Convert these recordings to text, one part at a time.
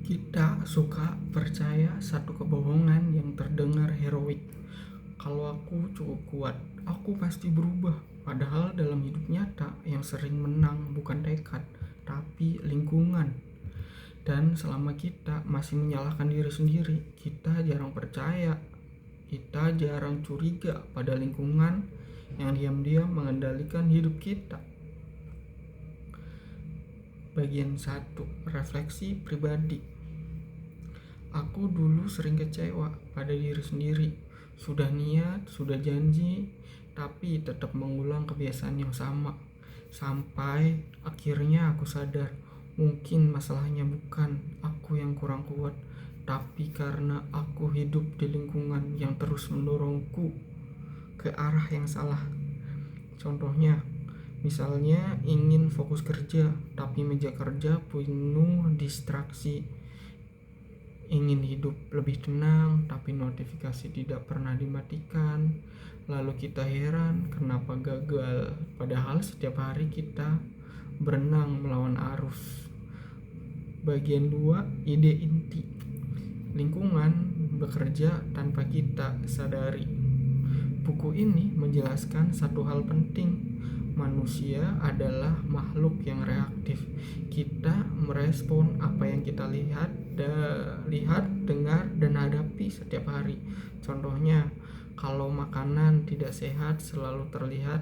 Kita suka percaya satu kebohongan yang terdengar heroik. Kalau aku cukup kuat, aku pasti berubah. Padahal dalam hidup nyata yang sering menang bukan tekad, tapi lingkungan. Dan selama kita masih menyalahkan diri sendiri, kita jarang percaya. Kita jarang curiga pada lingkungan yang diam-diam mengendalikan hidup kita. Bagian 1, refleksi pribadi. Aku dulu sering kecewa pada diri sendiri. Sudah niat, sudah janji, tapi tetap mengulang kebiasaan yang sama. Sampai akhirnya aku sadar, mungkin masalahnya bukan aku yang kurang kuat, tapi karena aku hidup di lingkungan yang terus mendorongku ke arah yang salah. Contohnya, misalnya ingin fokus kerja, tapi meja kerja penuh distraksi. Ingin hidup lebih tenang, tapi notifikasi tidak pernah dimatikan. Lalu kita heran kenapa gagal, padahal setiap hari kita berenang melawan arus. Bagian 2, ide inti. Lingkungan bekerja tanpa kita sadari. Buku ini menjelaskan satu hal penting. Manusia adalah makhluk yang reaktif. Kita merespon apa yang kita lihat, dengar, dan hadapi setiap hari. Contohnya, kalau makanan tidak sehat selalu terlihat,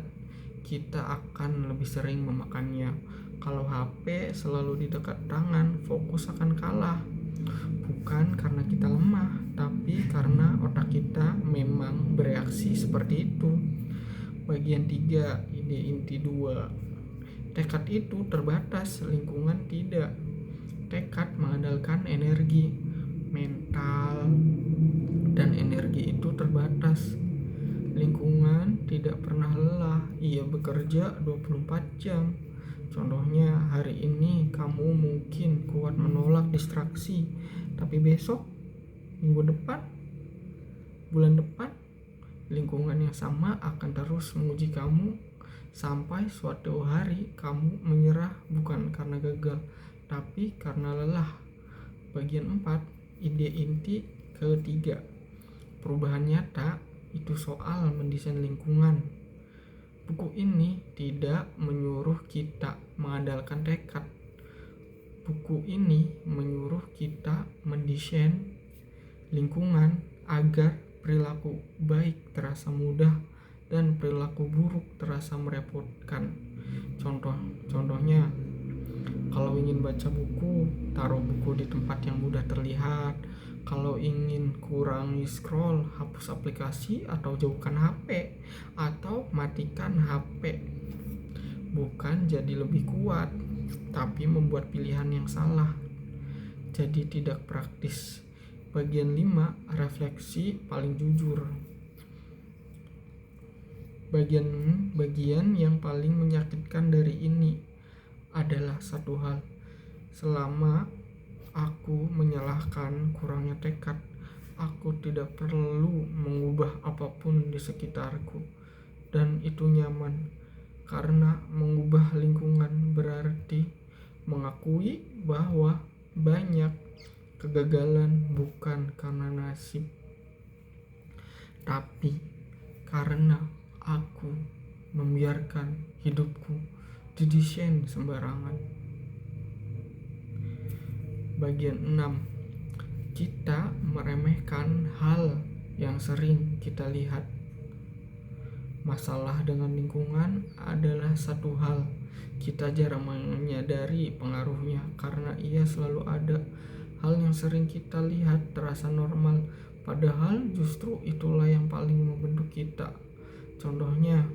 kita akan lebih sering memakannya. Kalau HP selalu di dekat tangan, fokus akan kalah. Bukan karena kita lemah, tapi karena otak kita memang bereaksi seperti itu. Bagian 3, ide inti 2. Tekad itu terbatas, lingkungan tidak. Tekad mengandalkan energi, mental, dan energi itu terbatas. Lingkungan tidak pernah lelah, ia bekerja 24 jam. Contohnya, hari ini kamu mungkin kuat menolak distraksi, tapi besok, minggu depan, bulan depan, lingkungan yang sama akan terus menguji kamu sampai suatu hari kamu menyerah bukan karena gagal, tapi karena lelah. Bagian 4, ide inti ketiga. Perubahan nyata itu soal mendesain lingkungan. Buku ini tidak menyuruh kita mengandalkan tekad. Buku ini menyuruh kita mendesain lingkungan agar perilaku baik terasa mudah dan perilaku buruk terasa merepotkan. Contohnya, kalau ingin baca buku, taruh buku di tempat yang mudah terlihat. Kalau ingin kurangi scroll, hapus aplikasi atau jauhkan HP, atau matikan HP. Bukan jadi lebih kuat, tapi membuat pilihan yang salah. Jadi tidak praktis. Bagian 5, refleksi paling jujur. Bagian yang paling menyakitkan dari ini adalah satu hal. Selama aku menyalahkan kurangnya tekad, aku tidak perlu mengubah apapun di sekitarku. Dan itu nyaman, karena mengubah lingkungan berarti mengakui bahwa banyak kegagalan bukan karena nasib, tapi karena aku membiarkan hidupku didesain sembarangan. Bagian 6, kita meremehkan hal yang sering kita lihat. Masalah dengan lingkungan adalah satu hal. Kita jarang menyadari pengaruhnya karena ia selalu ada. Hal yang sering kita lihat terasa normal, padahal justru itulah yang paling membentuk kita. Contohnya,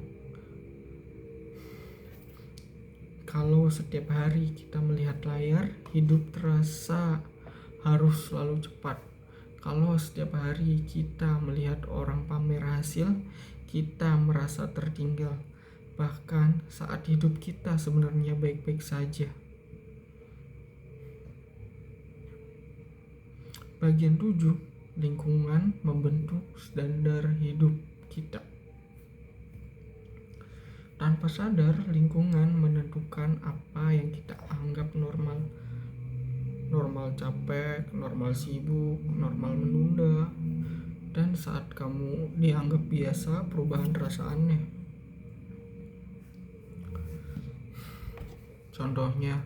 kalau setiap hari kita melihat layar, hidup terasa harus selalu cepat. Kalau setiap hari kita melihat orang pamer hasil, kita merasa tertinggal. Bahkan saat hidup kita sebenarnya baik-baik saja. Bagian 7, lingkungan membentuk standar hidup kita. Tanpa sadar, lingkungan menentukan apa yang kita anggap normal normal capek, normal sibuk, normal menunda. Dan saat kamu dianggap biasa, perubahan terasa aneh. Contohnya,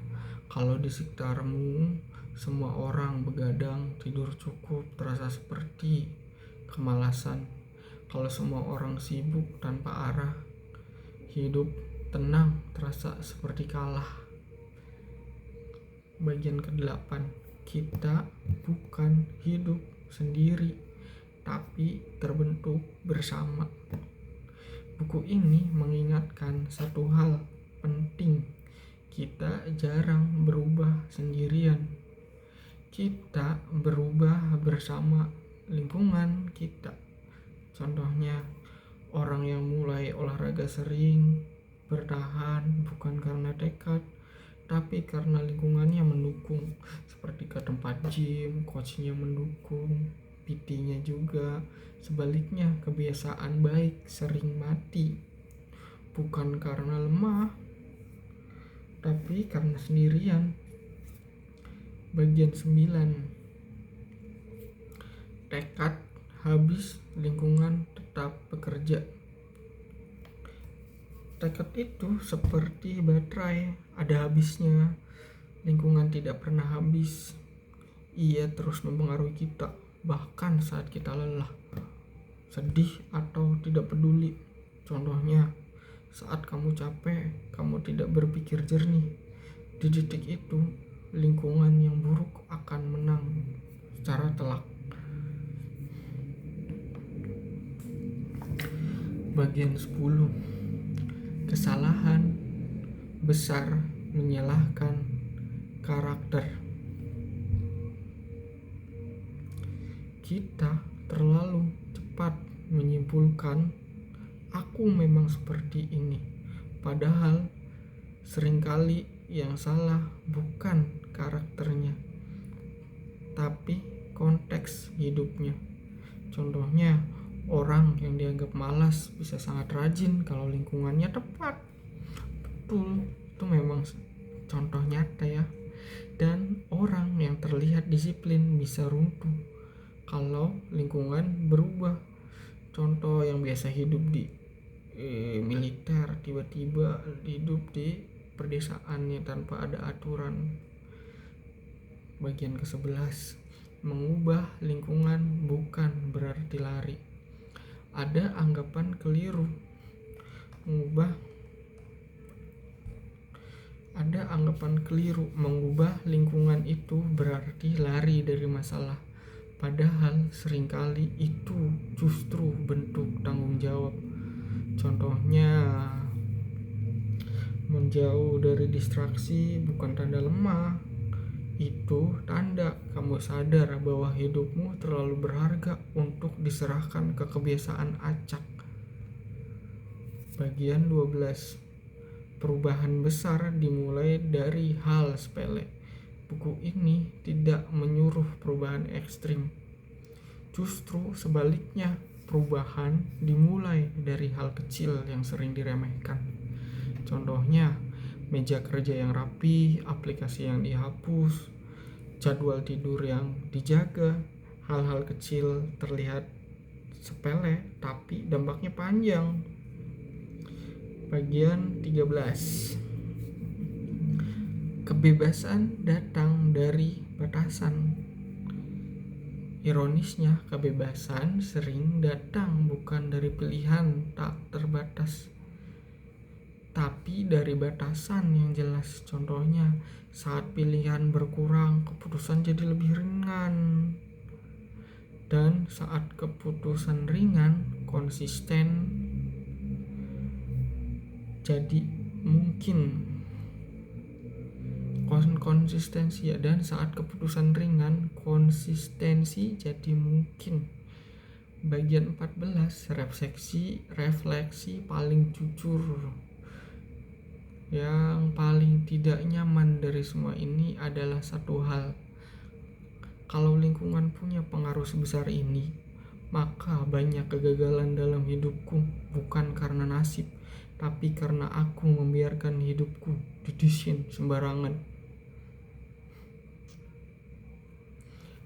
kalau di sekitarmu semua orang begadang, tidur cukup terasa seperti kemalasan. Kalau semua orang sibuk tanpa arah, hidup tenang terasa seperti kalah. Bagian ke-8, kita bukan hidup sendiri, tapi terbentuk bersama. Buku ini mengingatkan satu hal penting. Kita jarang berubah sendirian. Kita berubah bersama lingkungan kita. Contohnya, orang yang mulai olahraga sering bertahan bukan karena tekad, tapi karena lingkungannya mendukung, seperti ke tempat gym, coachnya mendukung, PT-nya juga. Sebaliknya, kebiasaan baik sering mati, bukan karena lemah, tapi karena sendirian. Bagian 9, tekad habis, lingkungan tetap bekerja. Tekad itu seperti baterai, ada habisnya. Lingkungan tidak pernah habis. Ia terus mempengaruhi kita, bahkan saat kita lelah, sedih, atau tidak peduli. Contohnya, saat kamu capek, kamu tidak berpikir jernih. Di detik itu, lingkungan yang buruk akan menang secara telak. Bagian 10, kesalahan besar menyalahkan karakter. Kita terlalu cepat menyimpulkan aku memang seperti ini, padahal seringkali yang salah bukan karakternya, tapi konteks hidupnya. Contohnya, orang yang dianggap malas bisa sangat rajin kalau lingkungannya tepat. Betul, itu memang contoh nyata ya. Dan orang yang terlihat disiplin bisa runtuh kalau lingkungan berubah. Contoh yang biasa hidup di militer tiba-tiba hidup di perdesaannya tanpa ada aturan. Bagian ke-11, mengubah lingkungan bukan berarti lari. Ada anggapan keliru mengubah lingkungan itu berarti lari dari masalah. Padahal seringkali itu justru bentuk tanggung jawab. Contohnya, menjauh dari distraksi bukan tanda lemah. Itu tanda kamu sadar bahwa hidupmu terlalu berharga untuk diserahkan ke kebiasaan acak. Bagian 12, perubahan besar dimulai dari hal sepele. Buku ini tidak menyuruh perubahan ekstrim. Justru sebaliknya, perubahan dimulai dari hal kecil yang sering diremehkan. Contohnya, meja kerja yang rapi, aplikasi yang dihapus, jadwal tidur yang dijaga. Hal-hal kecil terlihat sepele, tapi dampaknya panjang. Bagian 13, kebebasan datang dari batasan. Ironisnya, kebebasan sering datang bukan dari pilihan tak terbatas, tapi dari batasan yang jelas. Contohnya, saat pilihan berkurang, keputusan jadi lebih ringan. Dan saat keputusan ringan, konsisten jadi mungkin. Konsistensi ya, dan saat keputusan ringan, konsistensi jadi mungkin. Bagian 14, refleksi paling jujur. Yang paling tidak nyaman dari semua ini adalah satu hal. Kalau lingkungan punya pengaruh sebesar ini, maka banyak kegagalan dalam hidupku bukan karena nasib, tapi karena aku membiarkan hidupku didesain sembarangan.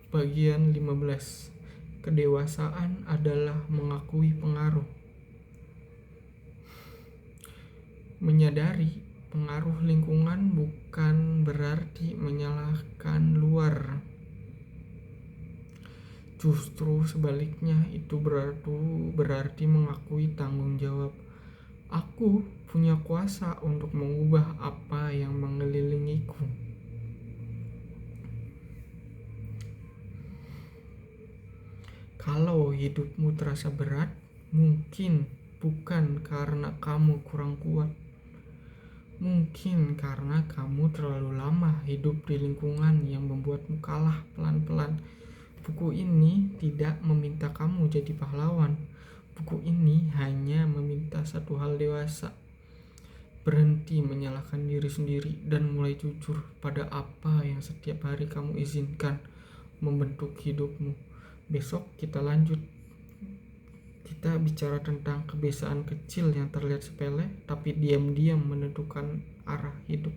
Bagian 15. Kedewasaan adalah mengakui pengaruh. Menyadari pengaruh lingkungan bukan berarti menyalahkan luar. Justru sebaliknya, itu berarti mengakui tanggung jawab. Aku punya kuasa untuk mengubah apa yang mengelilingiku. Kalau hidupmu terasa berat, mungkin bukan karena kamu kurang kuat. Mungkin karena kamu terlalu lama hidup di lingkungan yang membuatmu kalah pelan-pelan. Buku ini tidak meminta kamu jadi pahlawan. Buku ini hanya meminta satu hal dewasa. Berhenti menyalahkan diri sendiri dan mulai jujur pada apa yang setiap hari kamu izinkan membentuk hidupmu. Besok kita lanjut. Kita bicara tentang kebiasaan kecil yang terlihat sepele tapi diam-diam menentukan arah hidup.